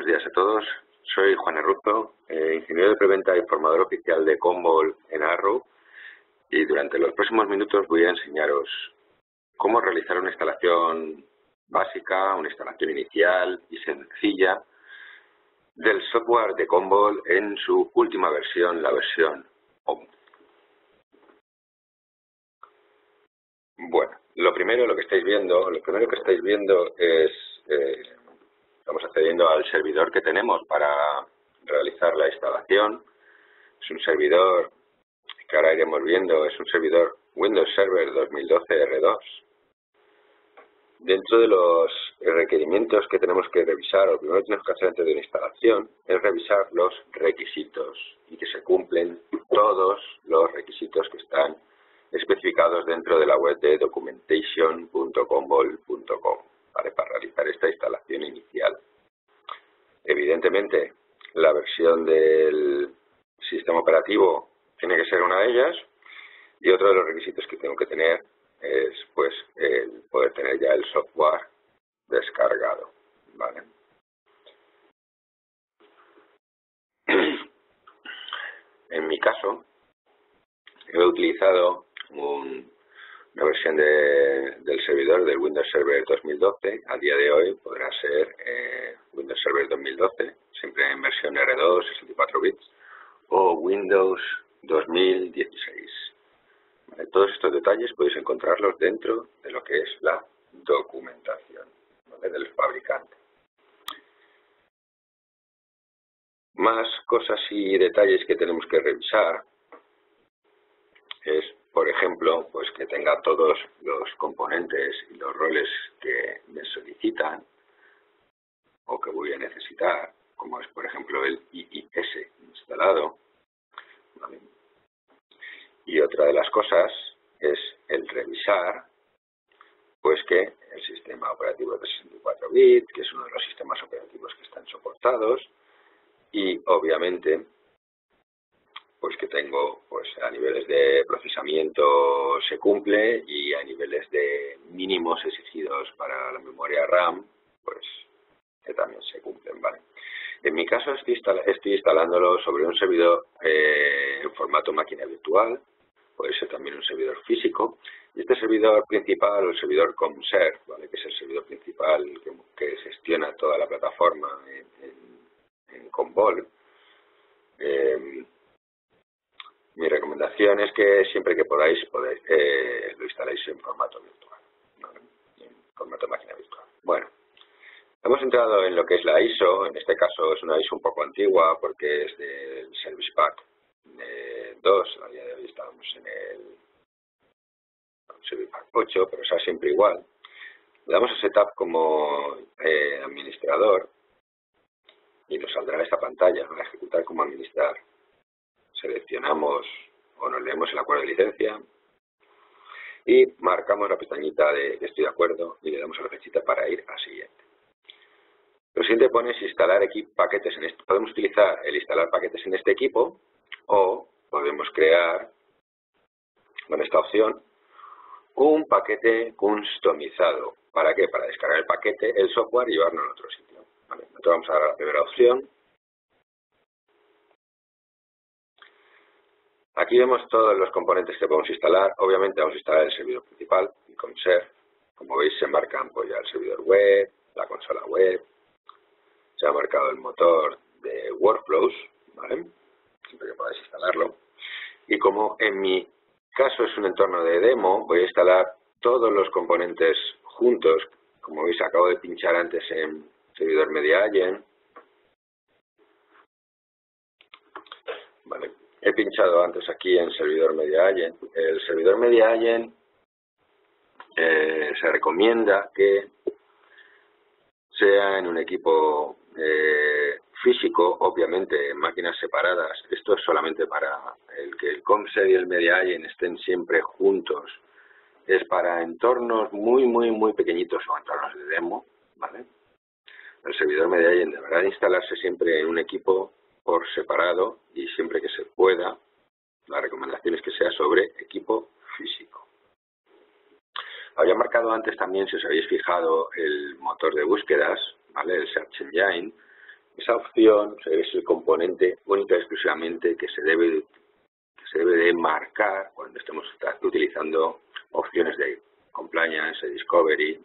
Buenos días a todos. Soy Juan Erruzco, ingeniero de preventa y formador oficial de Commvault en Arrow, y durante los próximos minutos voy a enseñaros cómo realizar una instalación básica, una instalación inicial y sencilla del software de Commvault en su última versión, la versión 11. Bueno, lo primero que estáis viendo es estamos accediendo al servidor que tenemos para realizar la instalación. Es un servidor que ahora iremos viendo, es un servidor Windows Server 2012 R2. Dentro de los requerimientos que tenemos que revisar, o primero que tenemos que hacer antes de la instalación, es revisar los requisitos y que se cumplen todos los requisitos que están especificados dentro de la web de documentation.commvault.com, ¿vale? Para realizar esta instalación inicial. Evidentemente, la versión del sistema operativo tiene que ser una de ellas, y otro de los requisitos que tengo que tener es pues el poder tener ya el software descargado, ¿vale? En mi caso, he utilizado una versión del servidor del Windows Server 2012. A día de hoy podrá ser Windows Server 2012, siempre en versión R2, 64 bits, o Windows 2016. ¿Vale? Todos estos detalles podéis encontrarlos dentro de lo que es la documentación, ¿vale? Del fabricante. Más cosas y detalles que tenemos que revisar es, por ejemplo, pues que tenga todos los componentes y los roles que me solicitan o que voy a necesitar, como es, por ejemplo, el IIS instalado, ¿vale? Y otra de las cosas es el revisar pues que el sistema operativo de 64 bits, que es uno de los sistemas operativos que están soportados, y obviamente pues que tengo, pues a niveles de procesamiento se cumple, y a niveles de mínimos exigidos para la memoria RAM, pues que también se cumplen, ¿vale? En mi caso estoy instalándolo sobre un servidor en formato máquina virtual, puede ser también un servidor físico, y este servidor principal, o el servidor ComServe, ¿vale? Que es el servidor principal que gestiona toda la plataforma en Commvault. Mi recomendación es que siempre que podáis lo instaléis en formato virtual, ¿vale? En formato máquina virtual. Bueno, hemos entrado en lo que es la ISO. En este caso es una ISO un poco antigua porque es del Service Pack 2. A día de hoy estamos en el Service Pack 8, pero sea siempre igual. Le damos a Setup como administrador y nos saldrá esta pantalla, ¿no? Ejecutar como administrar. Seleccionamos o nos leemos el acuerdo de licencia y marcamos la pestañita de estoy de acuerdo y le damos a la flechita para ir a siguiente. Lo siguiente pone es instalar paquetes en este. Podemos utilizar el instalar paquetes en este equipo, o podemos crear con esta opción un paquete customizado. ¿Para qué? Para descargar el paquete, el software, y llevarlo a otro sitio, ¿vale? Entonces vamos a dar a la primera opción. Aquí vemos todos los componentes que podemos instalar. Obviamente vamos a instalar el servidor principal, el ComServe. Como veis se marcan pues ya el servidor web, la consola web, se ha marcado el motor de workflows, ¿vale? Siempre que podáis instalarlo. Y como en mi caso es un entorno de demo, voy a instalar todos los componentes juntos. Como veis, acabo de pinchar antes en servidor MediaAgent. Vale. He pinchado antes aquí en servidor MediaAgent. El servidor MediaAgent se recomienda que sea en un equipo físico, obviamente en máquinas separadas. Esto es solamente para el que el ComServe y el MediaAgent estén siempre juntos. Es para entornos muy pequeñitos o entornos de demo, ¿vale? El servidor MediaAgent deberá instalarse siempre en un equipo por separado, y siempre que se pueda, la recomendación es que sea sobre equipo físico. Había marcado antes también, si os habéis fijado, el motor de búsquedas, ¿vale? El Search Engine. Esa opción es el componente única y exclusivamente que se debe de marcar cuando estemos utilizando opciones de compliance, de discovery,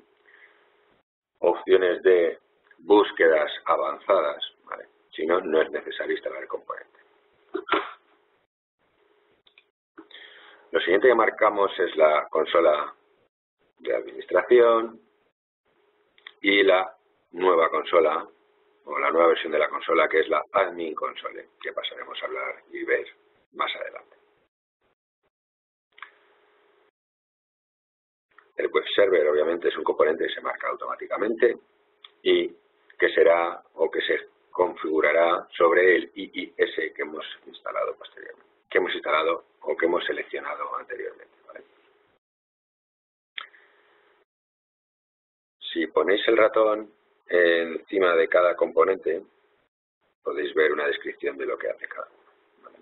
opciones de búsquedas avanzadas, ¿vale? Si no, no es necesario instalar el componente. Lo siguiente que marcamos es la consola de administración y la nueva consola o la nueva versión de la consola, que es la Admin Console, que pasaremos a hablar y ver más adelante. El web server obviamente es un componente que se marca automáticamente y que será o que se configurará sobre el IIS que hemos instalado posteriormente, que hemos instalado o que hemos seleccionado anteriormente, ¿vale? Si ponéis el ratón encima de cada componente, podéis ver una descripción de lo que hace cada uno, ¿vale?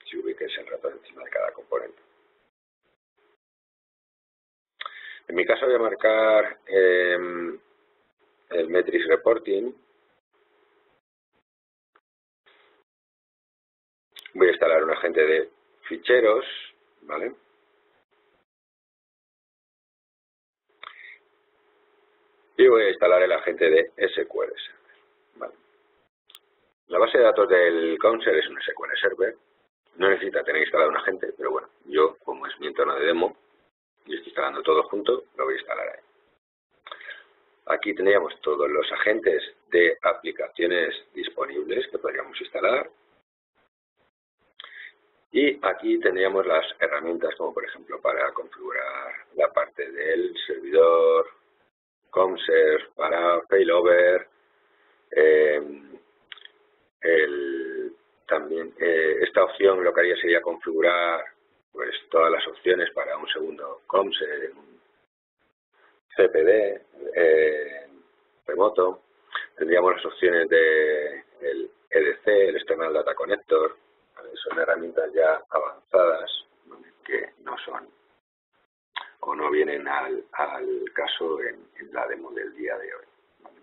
Si ubiquéis el ratón encima de cada componente. En mi caso voy a marcar el Metrics Reporting. Voy a instalar un agente de ficheros, ¿vale? Y voy a instalar el agente de SQL Server, ¿vale? La base de datos del Counter es un SQL Server. No necesita tener instalado un agente, pero bueno, yo, como es mi entorno de demo, y estoy instalando todo junto, lo voy a instalar ahí. Aquí tendríamos todos los agentes de aplicaciones disponibles que podríamos instalar. Y aquí tendríamos las herramientas como por ejemplo para configurar la parte del servidor, ComServe, para failover, también esta opción lo que haría sería configurar pues todas las opciones para un segundo ComServe, un CPD remoto. Tendríamos las opciones de el EDC, el External Data Connector. Son herramientas ya avanzadas, ¿vale?, que no son o no vienen al caso en la demo del día de hoy, ¿vale?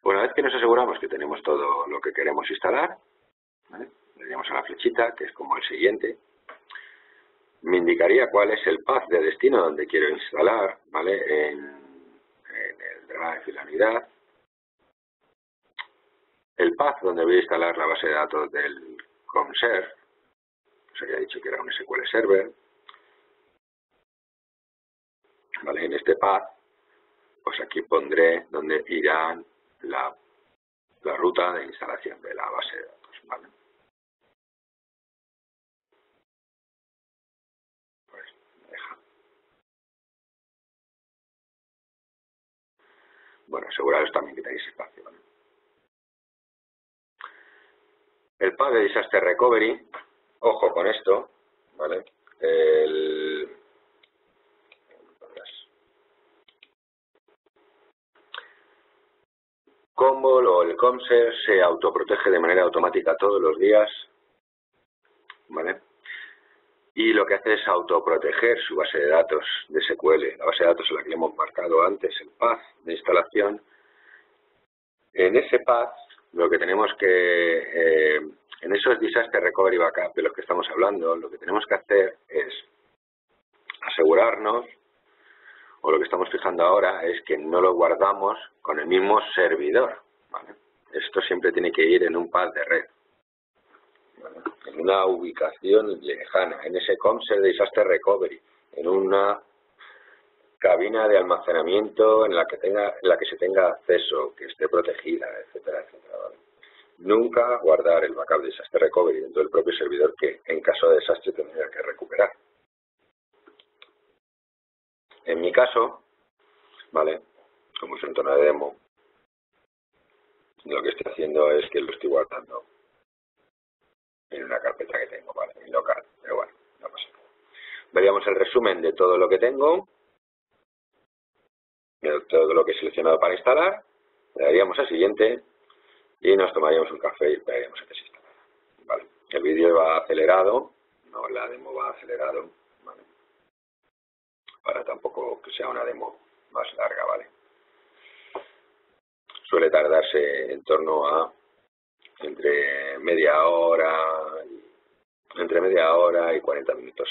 Una vez que nos aseguramos que tenemos todo lo que queremos instalar, ¿vale?, le damos a la flechita, que es como el siguiente. Me indicaría cuál es el path de destino donde quiero instalar, ¿vale?, en el drive y la unidad. El path donde voy a instalar la base de datos del ComServe, os había dicho que era un SQL Server, ¿vale? En este path, pues aquí pondré donde irán la ruta de instalación de la base de datos, ¿vale? Pues me deja. Bueno, aseguraros también que tenéis espacio, ¿vale? El path de Disaster Recovery, ojo con esto, ¿vale? El Commvault o el ComServe se autoprotege de manera automática todos los días, ¿vale? Y lo que hace es autoproteger su base de datos de SQL, la base de datos en la que le hemos marcado antes el path de instalación. En ese path, lo que tenemos que, en esos Disaster Recovery Backup de los que estamos hablando, lo que tenemos que hacer es asegurarnos, o lo que estamos fijando ahora, es que no lo guardamos con el mismo servidor, ¿vale? Esto siempre tiene que ir en un path de red, ¿vale?, en una ubicación lejana, en ese ComServe de Disaster Recovery, en una cabina de almacenamiento en la que se tenga acceso, que esté protegida, etcétera, etcétera, ¿vale? Nunca guardar el backup de Disaster Recovery dentro del propio servidor que en caso de desastre tendría que recuperar. En mi caso, ¿vale?, como es un entorno de demo, lo que estoy haciendo es que lo estoy guardando en una carpeta que tengo, ¿vale?, en local, pero bueno, no pasa nada. Veríamos el resumen de todo lo que tengo, de todo lo que he seleccionado para instalar, le daríamos a siguiente y nos tomaríamos un café y esperaríamos a que se instalara, ¿vale? El vídeo va acelerado, no, la demo va acelerado, ¿vale?, para tampoco que sea una demo más larga, ¿vale? suele tardarse en torno a entre media hora y 40 minutos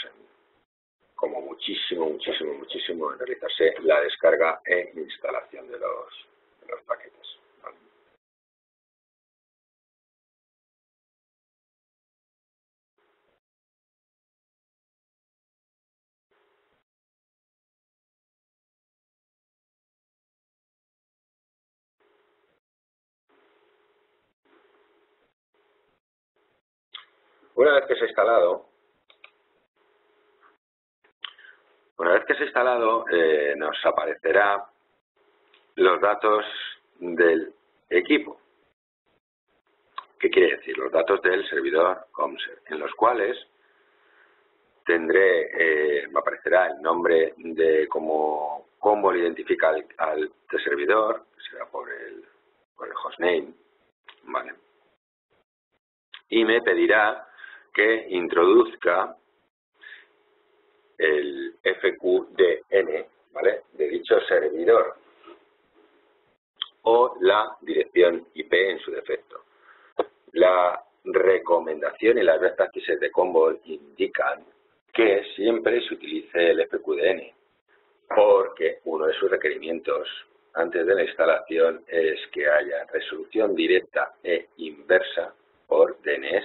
como muchísimo en realizarse la descarga e instalación de los paquetes, ¿vale? Una vez que se ha instalado, nos aparecerá los datos del equipo. ¿Qué quiere decir? Los datos del servidor ComServe, en los cuales me aparecerá el nombre de cómo lo identifica al servidor, que será por el hostname, ¿vale? Y me pedirá que introduzca el FQDN, ¿vale?, de dicho servidor, o la dirección IP en su defecto. La recomendación y las best practices de Commvault indican que siempre se utilice el FQDN, porque uno de sus requerimientos antes de la instalación es que haya resolución directa e inversa por DNS.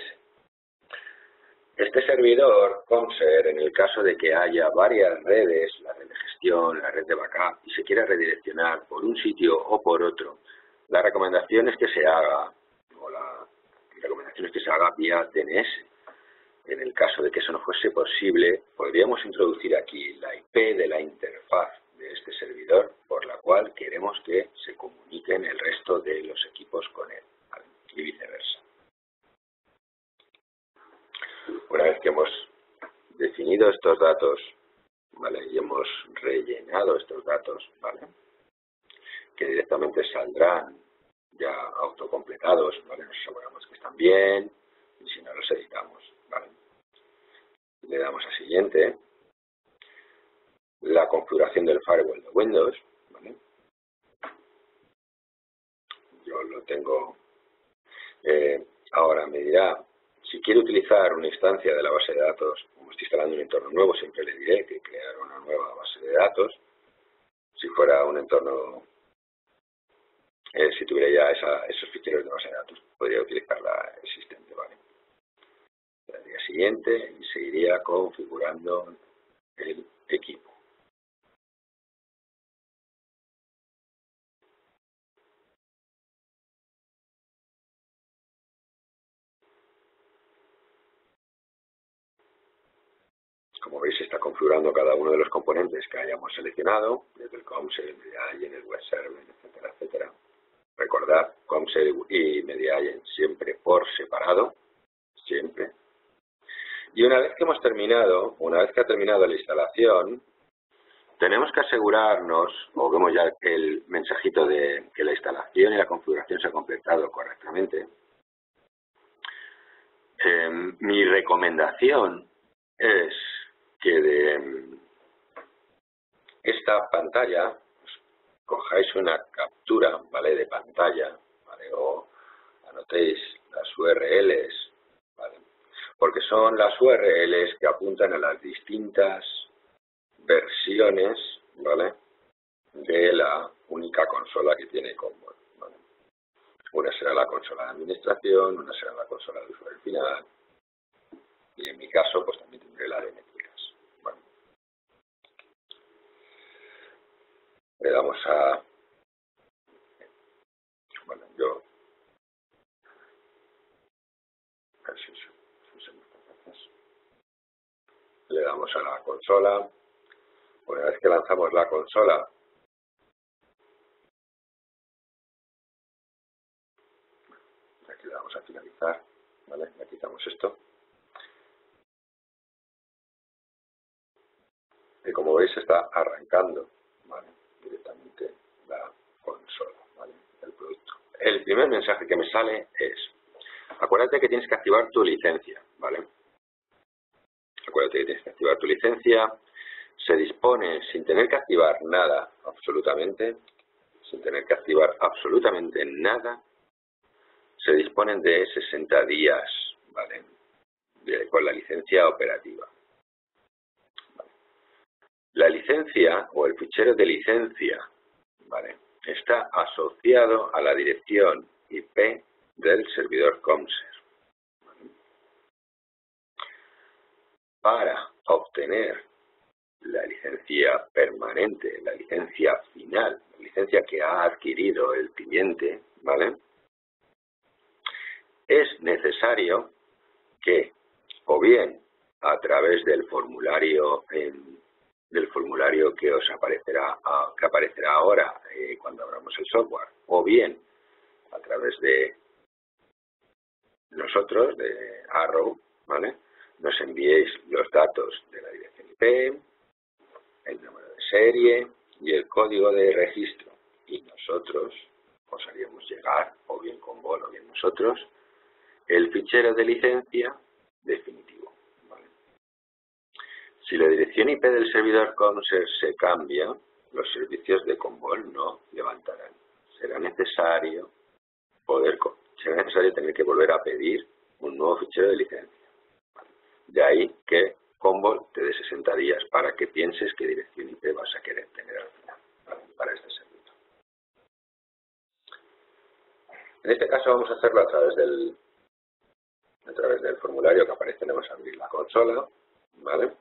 Este servidor ComServe, en el caso de que haya varias redes, la red de gestión, la red de backup, y se quiera redireccionar por un sitio o por otro, la recomendación es que se haga, vía DNS. En el caso de que eso no fuese posible, podríamos introducir aquí la IP de la interfaz de este servidor, por la cual queremos que se comuniquen el resto de los equipos con él, ¿vale?, y viceversa. Una vez que hemos definido estos datos, ¿vale?, y hemos rellenado estos datos, ¿vale?, que directamente saldrán ya autocompletados, ¿vale?, nos aseguramos que están bien, y si no los editamos, ¿vale? Le damos a siguiente, la configuración del firewall de Windows, ¿vale? Yo lo tengo, ahora me dirá, si quiere utilizar una instancia de la base de datos, como estoy instalando un entorno nuevo, siempre le diré que crear una nueva base de datos. Si fuera un entorno, si tuviera ya esos ficheros de base de datos, podría utilizar la existente, ¿vale? Le daría siguiente y seguiría configurando el equipo. Como veis, se está configurando cada uno de los componentes que hayamos seleccionado, desde el ComServe, MediaAgent, el Web Server, etcétera, etcétera. Recordad, ComServe y MediaAgent siempre por separado, siempre. Y una vez que hemos terminado, una vez que ha terminado la instalación, tenemos que asegurarnos, o vemos ya el mensajito de que la instalación y la configuración se ha completado correctamente. Mi recomendación es que de esta pantalla cojáis una captura, ¿vale?, de pantalla, ¿vale?, o anotéis las URLs, ¿vale?, porque son las URLs que apuntan a las distintas versiones, ¿vale?, de la única consola que tiene Commvault, ¿vale? Una será la consola de administración, una será la consola de usuario final, y en mi caso pues también tendré la de métricas. Bueno, le damos a, bueno, yo, le damos a la consola. Una vez que lanzamos la consola, aquí le damos a finalizar, ¿vale?, le quitamos esto. Y como veis está arrancando, ¿vale?, directamente la consola, ¿vale?, el producto. El primer mensaje que me sale es, acuérdate que tienes que activar tu licencia, ¿vale? Acuérdate que tienes que activar tu licencia. Se dispone, sin tener que activar nada, absolutamente, sin tener que activar absolutamente nada, se disponen de 60 días, ¿vale? Con la licencia operativa. ¿Vale? La licencia o el fichero de licencia, ¿vale?, está asociado a la dirección IP del servidor COMSER. ¿Vale? Para obtener la licencia permanente, la licencia final, la licencia que ha adquirido el cliente, ¿vale?, es necesario que, o bien a través del formulario que os aparecerá, que aparecerá ahora cuando abramos el software, o bien a través de nosotros, de Arrow, ¿vale?, nos enviéis los datos de la dirección IP, el número de serie y el código de registro, y nosotros os haríamos llegar, o bien con Combol o bien nosotros, el fichero de licencia definitivo. ¿Vale? Si la dirección IP del servidor COMSER se cambia, los servicios de Combol no levantarán. Será necesario tener que volver a pedir un nuevo fichero de licencia. ¿Vale? De ahí que Combol te dé 60 días para que pienses qué dirección IP vas a querer tener al final, ¿vale?, para este servicio. En este caso vamos a hacerlo a través del formulario que aparece. Vamos a abrir la consola, ¿vale?,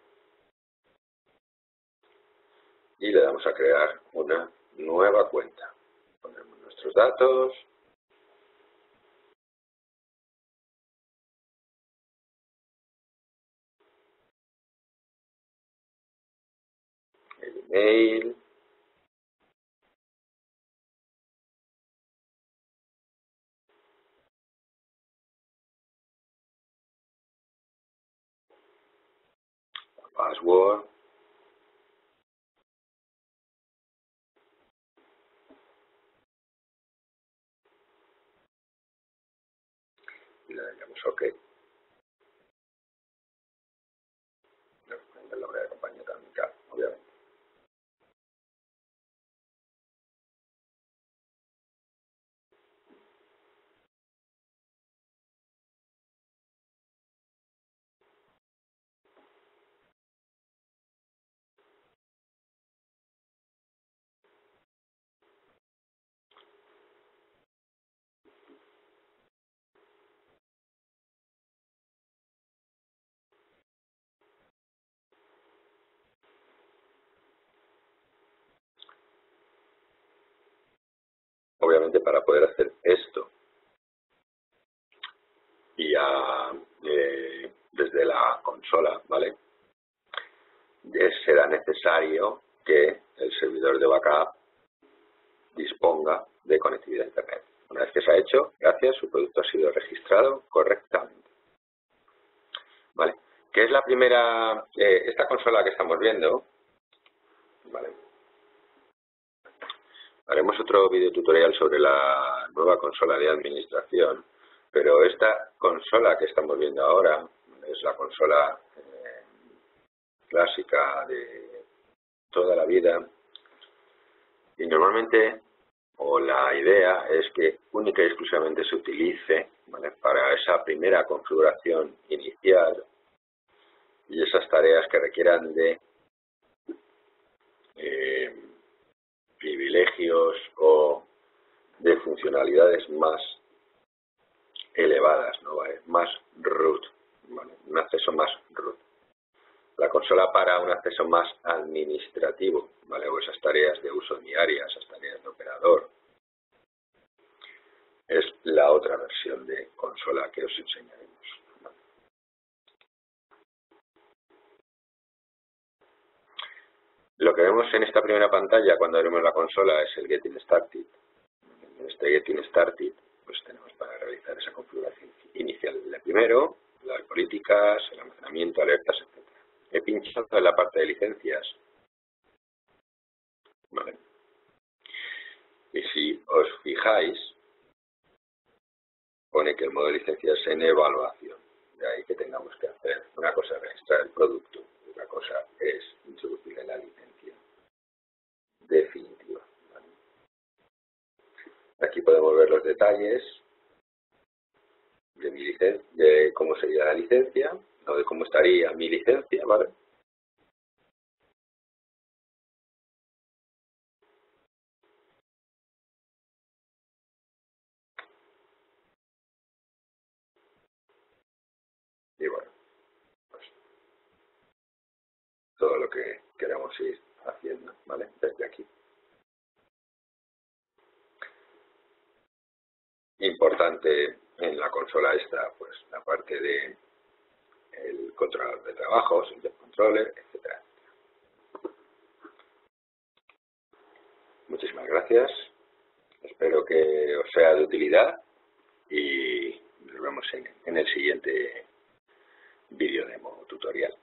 y le damos a crear una nueva cuenta. Ponemos nuestros datos, el email, la password, y le daremos OK. El nombre de la compañía también, claro, obviamente. Obviamente, para poder hacer esto y desde la consola, ¿vale?, será necesario que el servidor de backup disponga de conectividad a Internet. Una vez que se ha hecho, gracias, su producto ha sido registrado correctamente. ¿Vale? ¿Qué es la primera? Esta consola que estamos viendo, ¿vale?, haremos otro video tutorial sobre la nueva consola de administración, pero esta consola que estamos viendo ahora es la consola clásica de toda la vida, y normalmente, o la idea es que única y exclusivamente se utilice, ¿vale?, para esa primera configuración inicial y esas tareas que requieran de privilegios o de funcionalidades más elevadas, ¿no? ¿Vale? Más root, ¿vale?, un acceso más root. La consola para un acceso más administrativo, ¿vale?, o esas tareas de uso diaria, esas tareas de operador, es la otra versión de consola que os enseñaremos. ¿Vale? Lo que vemos en esta primera pantalla cuando abrimos la consola es el Getting Started. En este Getting Started pues tenemos para realizar esa configuración inicial. Primero, las políticas, el almacenamiento, alertas, etc. He pinchado en la parte de licencias. ¿Vale? Y si os fijáis, pone que el modo de licencias es en evaluación. De ahí que tengamos que hacer una cosa es registrar el producto, y otra cosa es introducirle la licencia definitiva. ¿Vale? aquí podemos ver los detalles de mi licencia, de cómo sería la licencia, o de cómo estaría mi licencia, ¿vale? Y bueno, pues todo lo que queramos ir haciendo, ¿vale? Desde aquí. Importante en la consola esta, pues la parte de el controlador de trabajos, el controller, etcétera. Muchísimas gracias. Espero que os sea de utilidad y nos vemos en el siguiente vídeo demo tutorial.